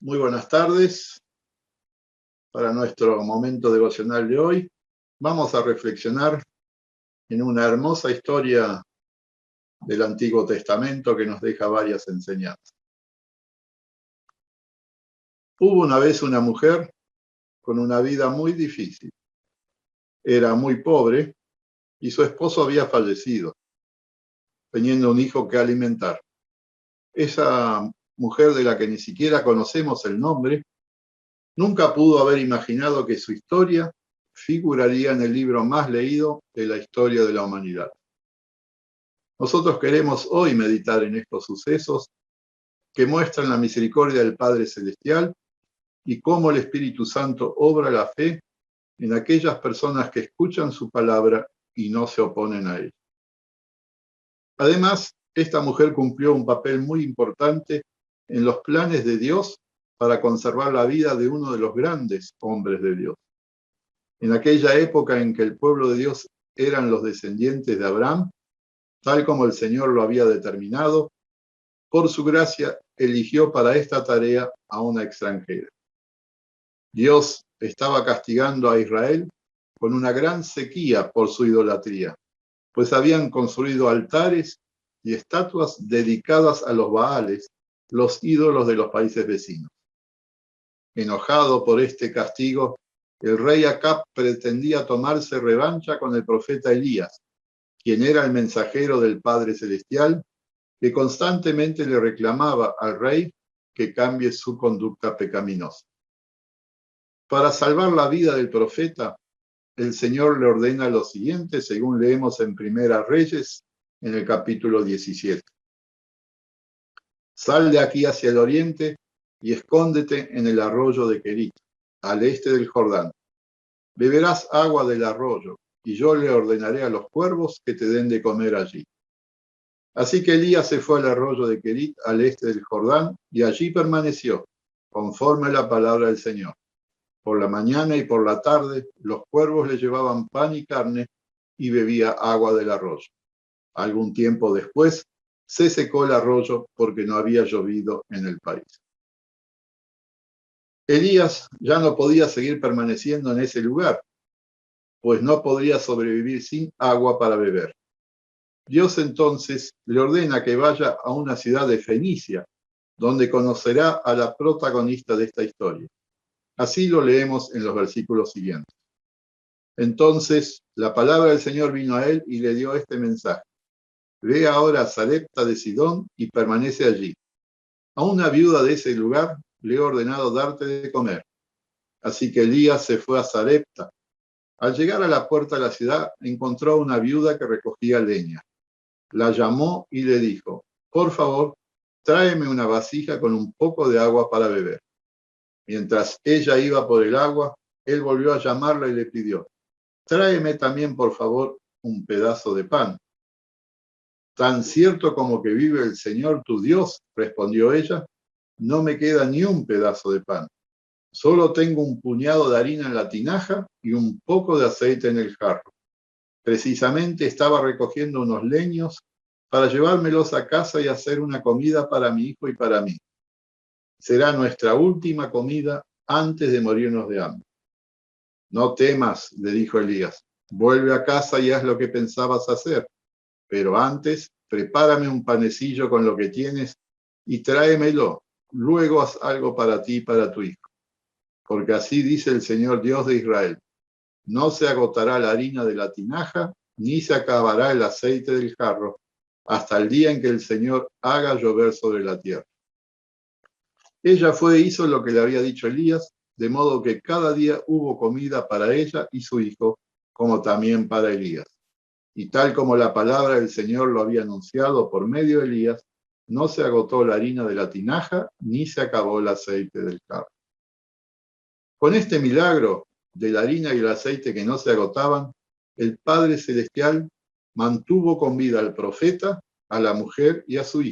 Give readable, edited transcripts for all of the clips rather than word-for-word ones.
Muy buenas tardes. Para nuestro momento devocional de hoy, vamos a reflexionar en una hermosa historia del Antiguo Testamento que nos deja varias enseñanzas. Hubo una vez una mujer con una vida muy difícil. Era muy pobre y su esposo había fallecido, teniendo un hijo que alimentar. Esa mujer, de la que ni siquiera conocemos el nombre, nunca pudo haber imaginado que su historia figuraría en el libro más leído de la historia de la humanidad. Nosotros queremos hoy meditar en estos sucesos que muestran la misericordia del Padre Celestial y cómo el Espíritu Santo obra la fe en aquellas personas que escuchan su palabra y no se oponen a ella. Además, esta mujer cumplió un papel muy importante en los planes de Dios para conservar la vida de uno de los grandes hombres de Dios. En aquella época en que el pueblo de Dios eran los descendientes de Abraham, tal como el Señor lo había determinado, por su gracia eligió para esta tarea a una extranjera. Dios estaba castigando a Israel con una gran sequía por su idolatría, pues habían construido altares y estatuas dedicadas a los Baales, los ídolos de los países vecinos. Enojado por este castigo, el rey Acab pretendía tomarse revancha con el profeta Elías, quien era el mensajero del Padre Celestial, que constantemente le reclamaba al rey que cambie su conducta pecaminosa. Para salvar la vida del profeta, el Señor le ordena lo siguiente, según leemos en Primera Reyes, en el capítulo 17. Sal de aquí hacia el oriente y escóndete en el arroyo de Querit, al este del Jordán. Beberás agua del arroyo, y yo le ordenaré a los cuervos que te den de comer allí. Así que Elías se fue al arroyo de Querit, al este del Jordán, y allí permaneció, conforme a la palabra del Señor. Por la mañana y por la tarde, los cuervos le llevaban pan y carne, y bebía agua del arroyo. Algún tiempo después, se secó el arroyo porque no había llovido en el país. Elías ya no podía seguir permaneciendo en ese lugar, pues no podría sobrevivir sin agua para beber. Dios entonces le ordena que vaya a una ciudad de Fenicia, donde conocerá a la protagonista de esta historia. Así lo leemos en los versículos siguientes. Entonces la palabra del Señor vino a él y le dio este mensaje. Ve ahora a Sarepta de Sidón y permanece allí. A una viuda de ese lugar le he ordenado darte de comer. Así que Elías se fue a Sarepta. Al llegar a la puerta de la ciudad, encontró a una viuda que recogía leña. La llamó y le dijo, por favor, tráeme una vasija con un poco de agua para beber. Mientras ella iba por el agua, él volvió a llamarla y le pidió, tráeme también, por favor, un pedazo de pan. Tan cierto como que vive el Señor tu Dios, respondió ella, no me queda ni un pedazo de pan. Solo tengo un puñado de harina en la tinaja y un poco de aceite en el jarro. Precisamente estaba recogiendo unos leños para llevármelos a casa y hacer una comida para mi hijo y para mí. Será nuestra última comida antes de morirnos de hambre. No temas, le dijo Elías, vuelve a casa y haz lo que pensabas hacer, pero antes prepárame un panecillo con lo que tienes y tráemelo, luego haz algo para ti y para tu hijo. Porque así dice el Señor Dios de Israel, no se agotará la harina de la tinaja, ni se acabará el aceite del jarro, hasta el día en que el Señor haga llover sobre la tierra. Ella fue e hizo lo que le había dicho Elías, de modo que cada día hubo comida para ella y su hijo, como también para Elías. Y tal como la palabra del Señor lo había anunciado por medio de Elías, no se agotó la harina de la tinaja, ni se acabó el aceite del jarro. Con este milagro de la harina y el aceite que no se agotaban, el Padre Celestial mantuvo con vida al profeta, a la mujer y a su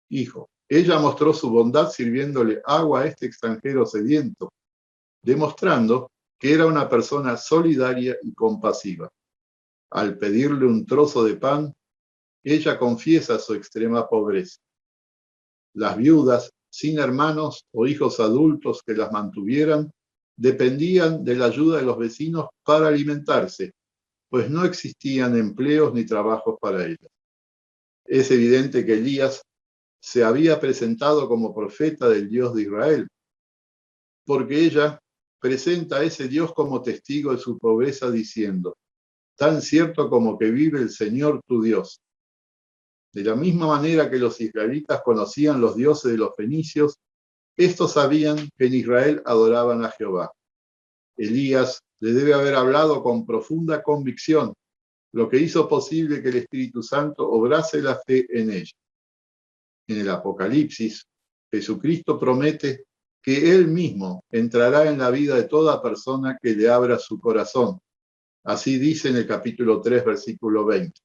hijo. Ella mostró su bondad sirviéndole agua a este extranjero sediento, demostrando que era una persona solidaria y compasiva. Al pedirle un trozo de pan, ella confiesa su extrema pobreza. Las viudas sin hermanos o hijos adultos que las mantuvieran, dependían de la ayuda de los vecinos para alimentarse, pues no existían empleos ni trabajos para ellas. Es evidente que Elías se había presentado como profeta del Dios de Israel, porque ella presenta a ese Dios como testigo de su pobreza diciendo: tan cierto como que vive el Señor tu Dios. De la misma manera que los israelitas conocían los dioses de los fenicios, estos sabían que en Israel adoraban a Jehová. Elías le debe haber hablado con profunda convicción, lo que hizo posible que el Espíritu Santo obrase la fe en ella. En el Apocalipsis, Jesucristo promete que Él mismo entrará en la vida de toda persona que le abra su corazón. Así dice en el capítulo 3, versículo 20.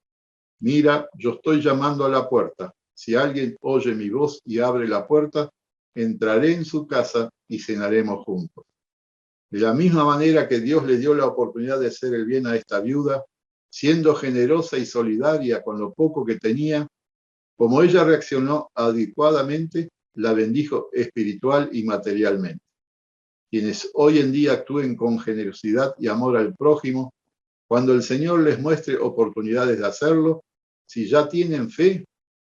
Mira, yo estoy llamando a la puerta. Si alguien oye mi voz y abre la puerta, entraré en su casa y cenaremos juntos. De la misma manera que Dios le dio la oportunidad de hacer el bien a esta viuda, siendo generosa y solidaria con lo poco que tenía, como ella reaccionó adecuadamente, la bendijo espiritual y materialmente. Quienes hoy en día actúen con generosidad y amor al prójimo, cuando el Señor les muestre oportunidades de hacerlo, si ya tienen fe,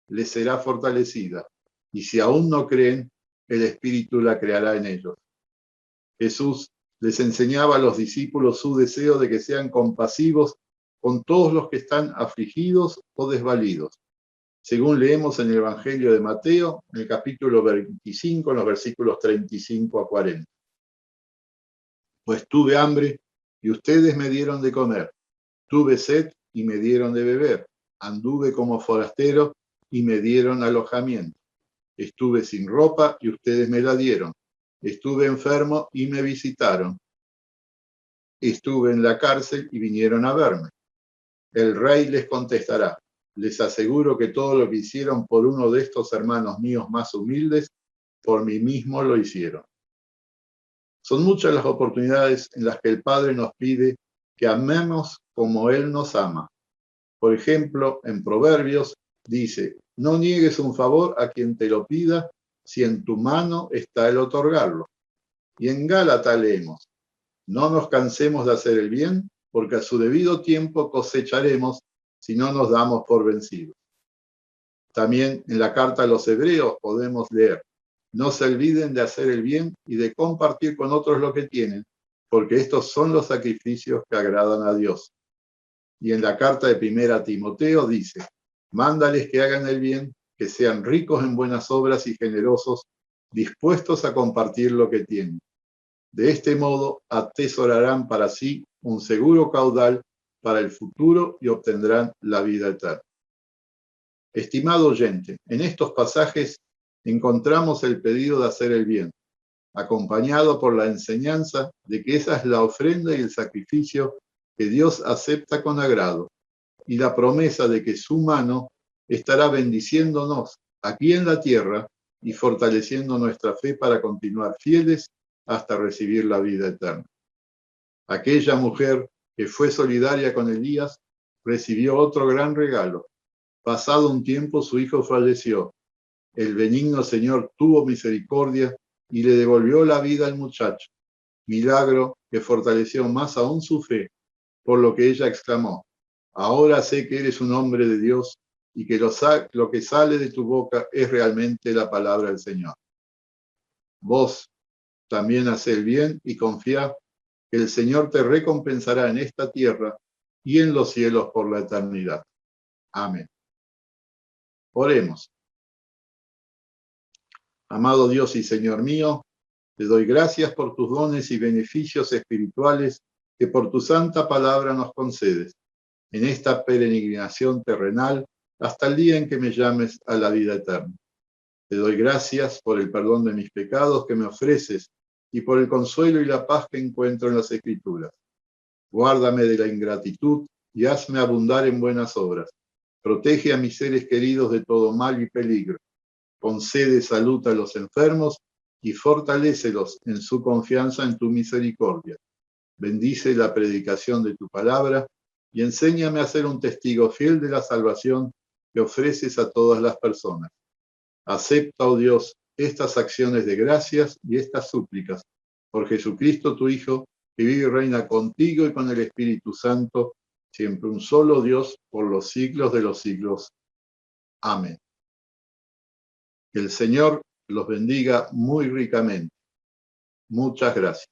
les será fortalecida, y si aún no creen, el Espíritu la creará en ellos. Jesús les enseñaba a los discípulos su deseo de que sean compasivos con todos los que están afligidos o desvalidos, según leemos en el Evangelio de Mateo, en el capítulo 25, en los versículos 35 a 40. Pues tuve hambre y ustedes me dieron de comer, tuve sed y me dieron de beber, anduve como forastero y me dieron alojamiento, estuve sin ropa y ustedes me la dieron, estuve enfermo y me visitaron, estuve en la cárcel y vinieron a verme. El rey les contestará: les aseguro que todo lo que hicieron por uno de estos hermanos míos más humildes, por mí mismo lo hicieron. Son muchas las oportunidades en las que el Padre nos pide que amemos como Él nos ama. Por ejemplo, en Proverbios dice: no niegues un favor a quien te lo pida, si en tu mano está el otorgarlo. Y en Gálatas leemos: no nos cansemos de hacer el bien, porque a su debido tiempo cosecharemos si no nos damos por vencidos. También en la carta a los Hebreos podemos leer: no se olviden de hacer el bien y de compartir con otros lo que tienen, porque estos son los sacrificios que agradan a Dios. Y en la carta de 1 Timoteo dice: mándales que hagan el bien, que sean ricos en buenas obras y generosos, dispuestos a compartir lo que tienen. De este modo atesorarán para sí un seguro caudal para el futuro y obtendrán la vida eterna. Estimado oyente, en estos pasajes encontramos el pedido de hacer el bien, acompañado por la enseñanza de que esa es la ofrenda y el sacrificio que Dios acepta con agrado, y la promesa de que su mano estará bendiciéndonos aquí en la tierra y fortaleciendo nuestra fe para continuar fieles hasta recibir la vida eterna. Aquella mujer que fue solidaria con Elías recibió otro gran regalo. Pasado un tiempo, su hijo falleció. El benigno Señor tuvo misericordia y le devolvió la vida al muchacho, milagro que fortaleció más aún su fe, por lo que ella exclamó: ahora sé que eres un hombre de Dios y que lo que sale de tu boca es realmente la palabra del Señor. Vos también hacé el bien y confía que el Señor te recompensará en esta tierra y en los cielos por la eternidad. Amén. Oremos. Amado Dios y Señor mío, te doy gracias por tus dones y beneficios espirituales que por tu santa palabra nos concedes en esta peregrinación terrenal hasta el día en que me llames a la vida eterna. Te doy gracias por el perdón de mis pecados que me ofreces y por el consuelo y la paz que encuentro en las Escrituras. Guárdame de la ingratitud y hazme abundar en buenas obras. Protege a mis seres queridos de todo mal y peligro. Concede salud a los enfermos y fortalécelos en su confianza en tu misericordia. Bendice la predicación de tu palabra y enséñame a ser un testigo fiel de la salvación que ofreces a todas las personas. Acepta, oh Dios, estas acciones de gracias y estas súplicas por Jesucristo tu Hijo, que vive y reina contigo y con el Espíritu Santo, siempre un solo Dios, por los siglos de los siglos. Amén. Que el Señor los bendiga muy ricamente. Muchas gracias.